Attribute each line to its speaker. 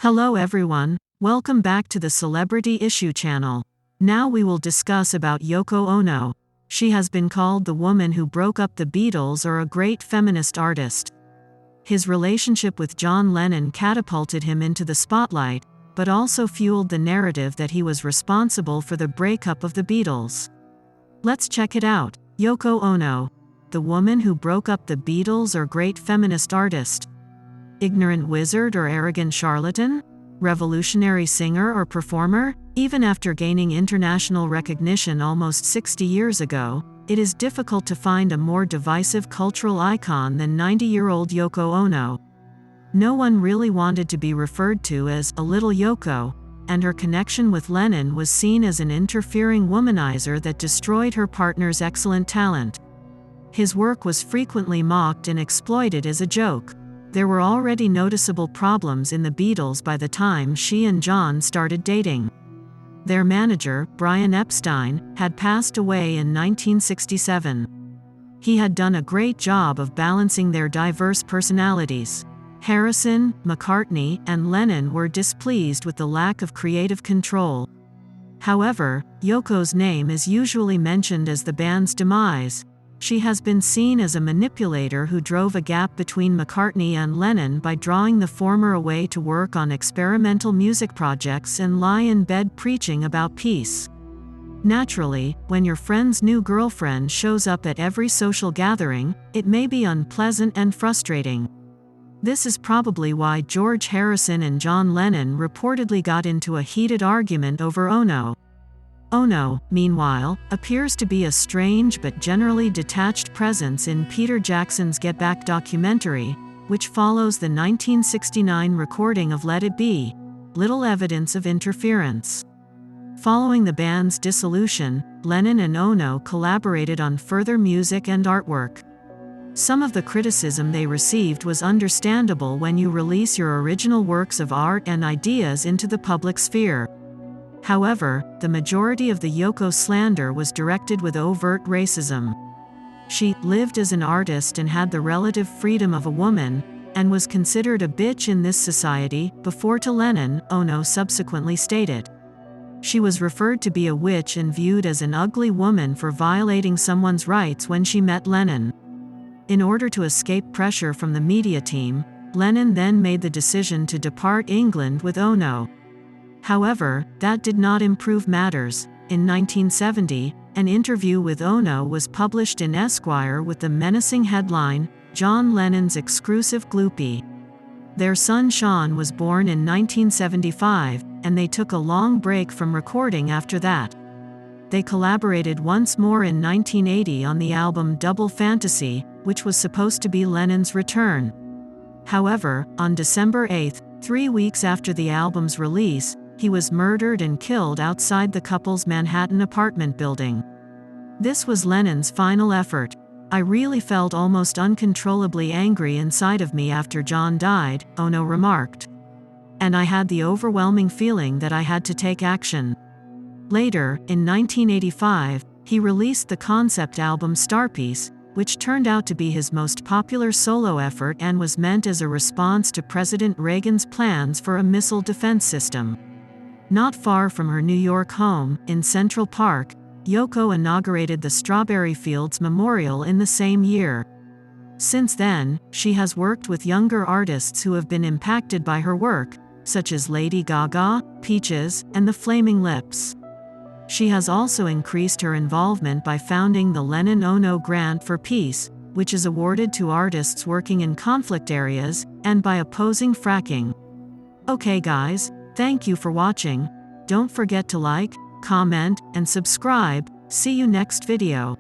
Speaker 1: Hello everyone, welcome back to the Celebrity Issue channel. Now we will discuss about Yoko Ono. She has been called the woman who broke up the Beatles or a great feminist artist. His relationship with John Lennon catapulted him into the spotlight, but also fueled the narrative that he was responsible for the breakup of the Beatles. Let's check it out. Yoko Ono, the woman who broke up the Beatles or great feminist artist. Ignorant wizard or arrogant charlatan? Revolutionary singer or performer? Even after gaining international recognition almost 60 years ago, it is difficult to find a more divisive cultural icon than 90-year-old Yoko Ono. No one really wanted to be referred to as a little Yoko, and her connection with Lennon was seen as an interfering womanizer that destroyed her partner's excellent talent. His work was frequently mocked and exploited as a joke. There were already noticeable problems in the Beatles by the time she and John started dating. Their manager, Brian Epstein, had passed away in 1967. He had done a great job of balancing their diverse personalities. Harrison, McCartney, and Lennon were displeased with the lack of creative control. However, Yoko's name is usually mentioned as the band's demise. She has been seen as a manipulator who drove a gap between McCartney and Lennon by drawing the former away to work on experimental music projects and lie in bed preaching about peace. Naturally, when your friend's new girlfriend shows up at every social gathering, it may be unpleasant and frustrating. This is probably why George Harrison and John Lennon reportedly got into a heated argument over Ono. Ono, meanwhile, appears to be a strange but generally detached presence in Peter Jackson's Get Back documentary, which follows the 1969 recording of Let It Be, little evidence of interference. Following the band's dissolution, Lennon and Ono collaborated on further music and artwork. Some of the criticism they received was understandable when you release your original works of art and ideas into the public sphere. However, the majority of the Yoko slander was directed with overt racism. She lived as an artist and had the relative freedom of a woman, and was considered a bitch in this society, before to Lennon, Ono subsequently stated. She was referred to be a witch and viewed as an ugly woman for violating someone's rights when she met Lennon. In order to escape pressure from the media team, Lennon then made the decision to depart England with Ono. However, that did not improve matters. In 1970, an interview with Ono was published in Esquire with the menacing headline, "John Lennon's Exclusive Gloopy." Their son Sean was born in 1975, and they took a long break from recording after that. They collaborated once more in 1980 on the album Double Fantasy, which was supposed to be Lennon's return. However, on December 8, 3 weeks after the album's release, he was murdered and killed outside the couple's Manhattan apartment building. This was Lennon's final effort. "I really felt almost uncontrollably angry inside of me after John died," Ono remarked. "And I had the overwhelming feeling that I had to take action." Later, in 1985, he released the concept album Starpiece, which turned out to be his most popular solo effort and was meant as a response to President Reagan's plans for a missile defense system. Not far from her New York home, in Central Park, Yoko inaugurated the Strawberry Fields Memorial in the same year. Since then, she has worked with younger artists who have been impacted by her work, such as Lady Gaga, Peaches, and the Flaming Lips. She has also increased her involvement by founding the Lennon-Ono Grant for Peace, which is awarded to artists working in conflict areas, and by opposing fracking. Okay guys, thank you for watching. Don't forget to like, comment, and subscribe. See you next video.